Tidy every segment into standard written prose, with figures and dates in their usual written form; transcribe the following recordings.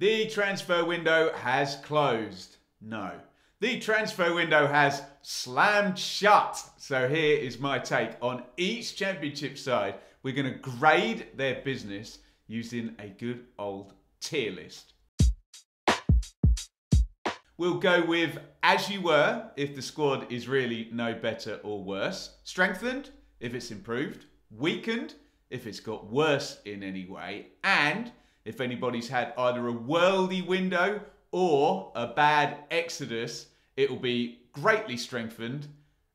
The transfer window has closed. No. The transfer window has slammed shut. So here is my take on each Championship side. We're going to grade their business using a good old tier list. We'll go with as you were if the squad is really no better or worse. Strengthened if it's improved. Weakened if it's got worse in any way. And if anybody's had either a worldy window or a bad exodus, it will be greatly strengthened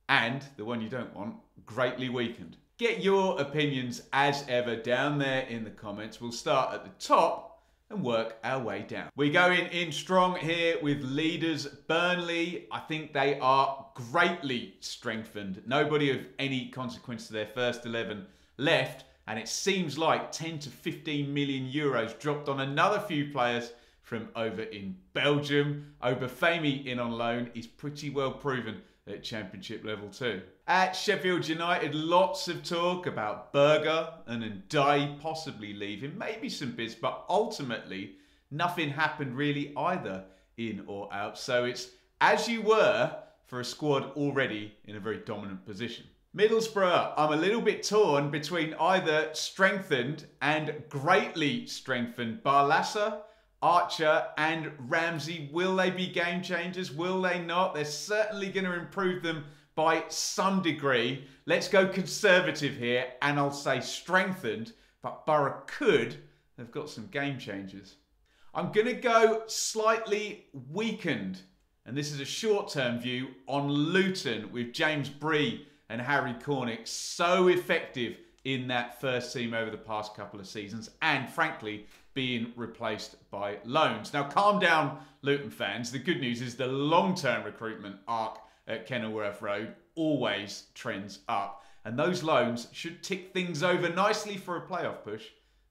and, the one you don't want, greatly weakened. Get your opinions as ever down there in the comments. We'll start at the top and work our way down. We're going in strong here with leaders Burnley. I think they are greatly strengthened. Nobody of any consequence to their first 11 left. And it seems like 10 to 15 million euros dropped on another few players from over in Belgium. Obafemi in on loan is pretty well proven at Championship level too. At Sheffield United, lots of talk about Berger and Ndai possibly leaving. Maybe some bids, but ultimately nothing happened really either in or out. So it's as you were for a squad already in a very dominant position. Middlesbrough, I'm a little bit torn between either strengthened and greatly strengthened. Barlasa, Archer and Ramsey, will they be game changers? Will they not? They're certainly going to improve them by some degree. Let's go conservative here and I'll say strengthened, but Borough could have got some game changers. I'm going to go slightly weakened, and this is a short-term view on Luton with James Bree and Harry Cornick, so effective in that first team over the past couple of seasons and, frankly, being replaced by loans. Now, calm down, Luton fans. The good news is the long-term recruitment arc at Kenilworth Road always trends up. And those loans should tick things over nicely for a playoff push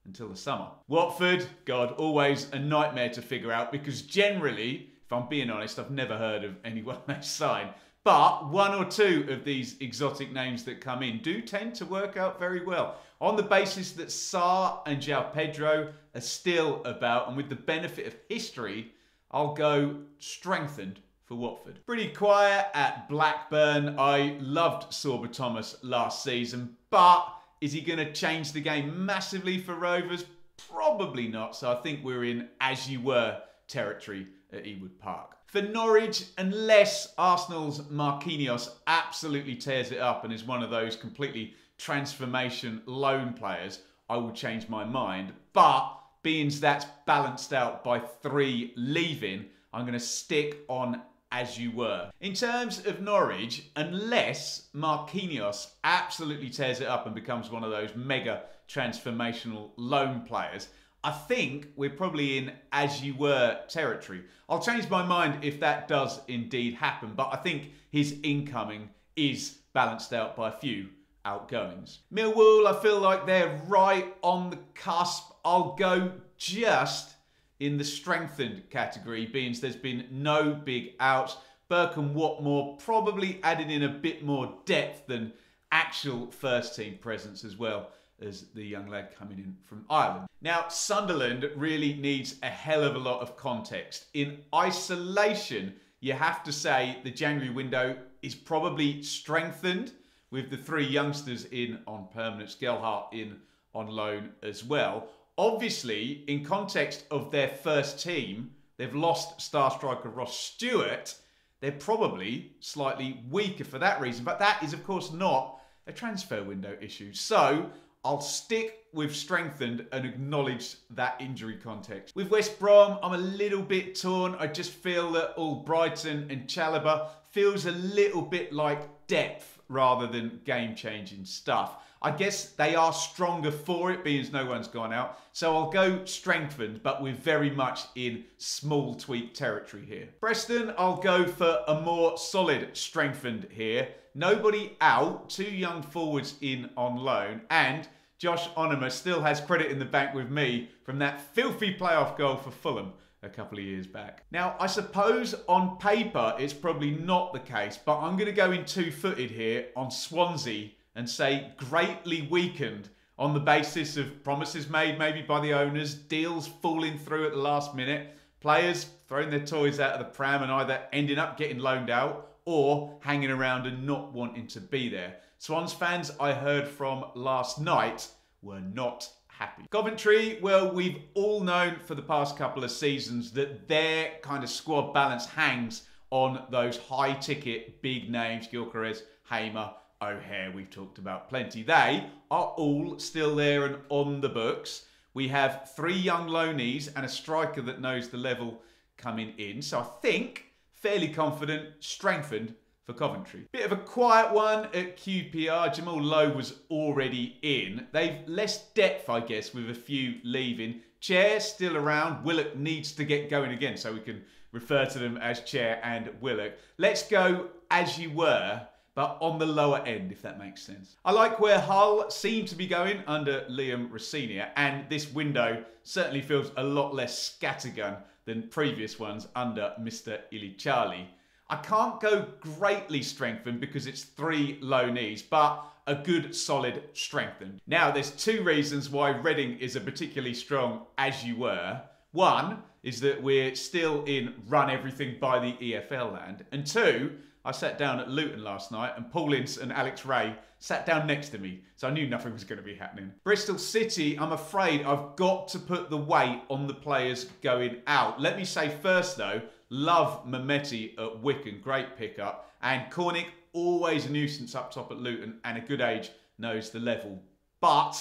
until the summer. Watford, God, always a nightmare to figure out because generally, if I'm being honest, I've never heard of anyone they sign. But one or two of these exotic names that come in do tend to work out very well. On the basis that Sarr and João Pedro are still about, and with the benefit of history, I'll go strengthened for Watford. Pretty quiet at Blackburn. I loved Sorba Thomas last season, but is he going to change the game massively for Rovers? Probably not. So I think we're in as you were territory at Ewood Park. For Norwich, unless Arsenal's Marquinhos absolutely tears it up and is one of those completely transformation loan players, I will change my mind. But being that's balanced out by 3 leaving, I'm going to stick on as you were. In terms of Norwich, unless Marquinhos absolutely tears it up and becomes one of those mega transformational loan players, I think we're probably in as you were territory. I'll change my mind if that does indeed happen, but I think his incoming is balanced out by a few outgoings. Millwall, I feel like they're right on the cusp. I'll go just in the strengthened category, being there's been no big outs. Burke and Watmore probably added in a bit more depth than actual first team presence as well as the young lad coming in from Ireland. Now, Sunderland really needs a hell of a lot of context. In isolation, you have to say the January window is probably strengthened with the 3 youngsters in on permanent, Gelhardt in on loan as well. Obviously, in context of their first team, they've lost star striker Ross Stewart. They're probably slightly weaker for that reason, but that is, of course, not a transfer window issue. So I'll stick with strengthened and acknowledge that injury context. With West Brom, I'm a little bit torn. I just feel that all Brighton and Chalobah feels a little bit like depth rather than game-changing stuff. I guess they are stronger for it, being as no one's gone out. So I'll go strengthened, but we're very much in small tweak territory here. Preston, I'll go for a more solid strengthened here. Nobody out, 2 young forwards in on loan, and Josh Onoma still has credit in the bank with me from that filthy playoff goal for Fulham a couple of years back. Now, I suppose on paper it's probably not the case, but I'm going to go in 2-footed here on Swansea and say greatly weakened on the basis of promises made maybe by the owners, deals falling through at the last minute, players throwing their toys out of the pram and either ending up getting loaned out or hanging around and not wanting to be there. Swans fans I heard from last night were not happy. Coventry, well, we've all known for the past couple of seasons that their kind of squad balance hangs on those high-ticket, big names, Gyökeres, Hamer, O'Hare, we've talked about plenty. They are all still there and on the books. We have 3 young loanees and a striker that knows the level coming in. So I think fairly confident, strengthened for Coventry. Bit of a quiet one at QPR. Jamal Lowe was already in. They've less depth, I guess, with a few leaving. Chair still around. Willock needs to get going again, so we can refer to them as Chair and Willock. Let's go as you were, but on the lower end, if that makes sense. I like where Hull seem to be going under Liam Rossignol, and this window certainly feels a lot less scattergun than previous ones under Mr. Ilichali. I can't go greatly strengthened because it's 3 loanees, but a good solid strengthened. Now, there's 2 reasons why Reading is a particularly strong as you were. One is that we're still in run everything by the EFL land. And 2, I sat down at Luton last night and Paul Ince and Alex Ray sat down next to me, so I knew nothing was going to be happening. Bristol City, I'm afraid I've got to put the weight on the players going out. Let me say first though, love Mehmeti at Wigan, great pickup. And Cornick, always a nuisance up top at Luton and a good age, knows the level. But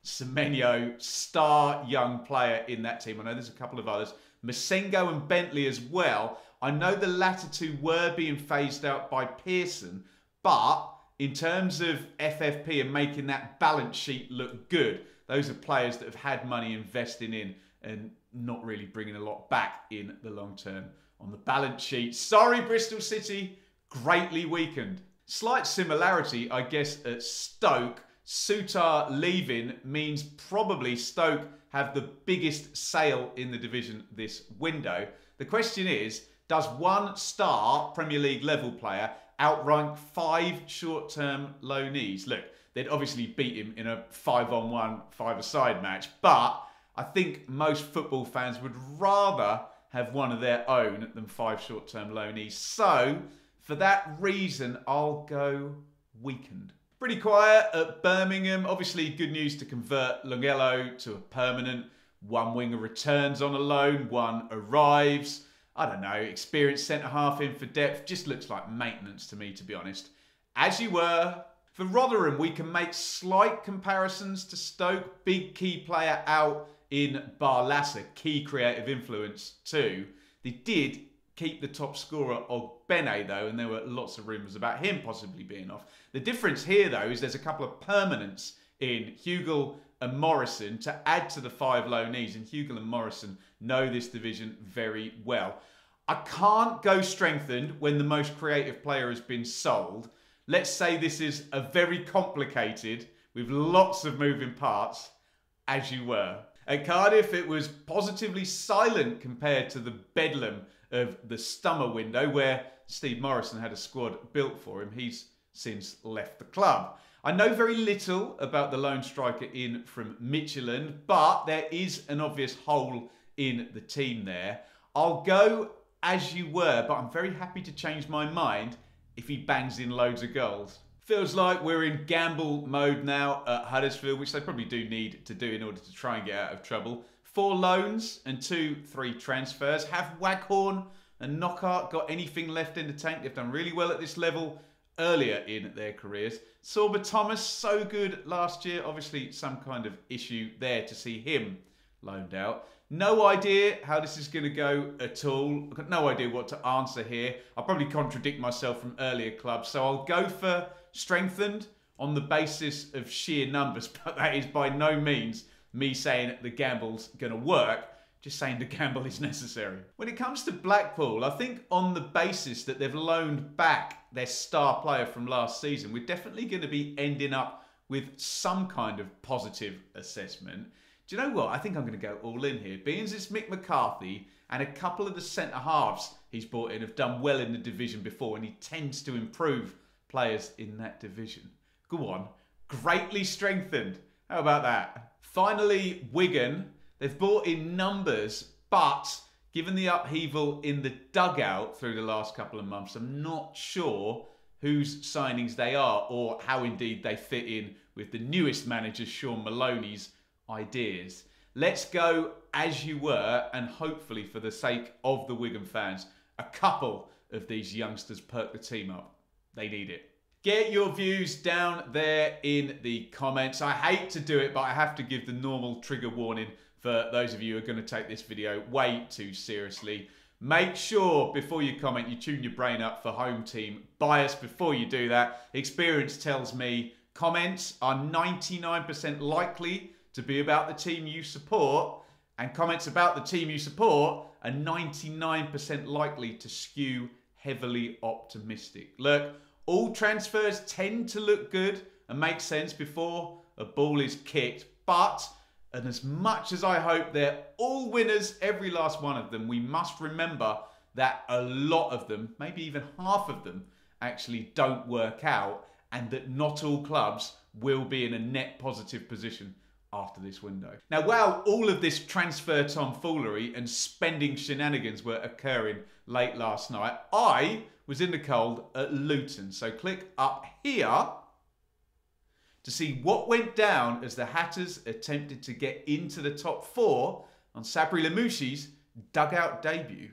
Semenyo, star young player in that team. I know there's a couple of others. Masengo and Bentley as well. I know the latter 2 were being phased out by Pearson, but in terms of FFP and making that balance sheet look good, those are players that have had money investing in and not really bringing a lot back in the long term on the balance sheet. Sorry, Bristol City, greatly weakened. Slight similarity, I guess, at Stoke. Sutar leaving means probably Stoke have the biggest sale in the division this window. The question is, does one star Premier League level player outrank 5 short-term loanees? Look, they'd obviously beat him in a 5-on-1, 5-a-side match, but I think most football fans would rather have one of their own than 5 short-term loanees. So, for that reason, I'll go weakened. Pretty quiet at Birmingham. Obviously, good news to convert Longello to a permanent. One winger returns on a loan, one arrives. I don't know, experienced centre-half in for depth. Just looks like maintenance to me, to be honest. As you were. For Rotherham, we can make slight comparisons to Stoke. Big key player out in Barlaser. Key creative influence too. They did keep the top scorer Ogbene though, and there were lots of rumours about him possibly being off. The difference here though is there's a couple of permanents in Hugill and Morrison to add to the 5 loanees, and Hugill and Morrison know this division very well. I can't go strengthened when the most creative player has been sold. Let's say this is a very complicated, with lots of moving parts, as you were. At Cardiff, it was positively silent compared to the bedlam of the summer window, where Steve Morrison had a squad built for him. He's since left the club. I know very little about the lone striker in from Midtjylland, but there is an obvious hole in the team there. I'll go as you were, but I'm very happy to change my mind if he bangs in loads of goals. Feels like we're in gamble mode now at Huddersfield, which they probably do need to do in order to try and get out of trouble. 4 loans and 2-3 transfers. Have Waghorn and Knockhart got anything left in the tank? They've done really well at this level earlier in their careers. Sorba Thomas, so good last year. Obviously some kind of issue there to see him loaned out. No idea how this is going to go at all. I've got no idea what to answer here. I'll probably contradict myself from earlier clubs, so I'll go for strengthened on the basis of sheer numbers, but that is by no means me saying the gamble's going to work, just saying the gamble is necessary. When it comes to Blackpool, I think on the basis that they've loaned back their star player from last season, we're definitely going to be ending up with some kind of positive assessment. Do you know what? I think I'm going to go all in here. Being it's Mick McCarthy and a couple of the centre-halves he's brought in have done well in the division before, and he tends to improve players in that division. Go on. Greatly strengthened. How about that? Finally, Wigan. They've brought in numbers, but given the upheaval in the dugout through the last couple of months, I'm not sure whose signings they are or how indeed they fit in with the newest manager, Sean Maloney's ideas. Let's go as you were, and hopefully for the sake of the Wigan fans, a couple of these youngsters perk the team up. They need it. Get your views down there in the comments. I hate to do it, but I have to give the normal trigger warning for those of you who are going to take this video way too seriously. Make sure before you comment you tune your brain up for home team bias before you do that. Experience tells me comments are 99% likely to be about the team you support, and comments about the team you support are 99% likely to skew heavily optimistic. Look, all transfers tend to look good and make sense before a ball is kicked, but, and as much as I hope they're all winners, every last one of them, we must remember that a lot of them, maybe even half of them, actually don't work out, and that not all clubs will be in a net positive position after this window. Now, while all of this transfer tomfoolery and spending shenanigans were occurring late last night, I was in the cold at Luton. So click up here to see what went down as the Hatters attempted to get into the top four on Sabri Lamouchi's dugout debut.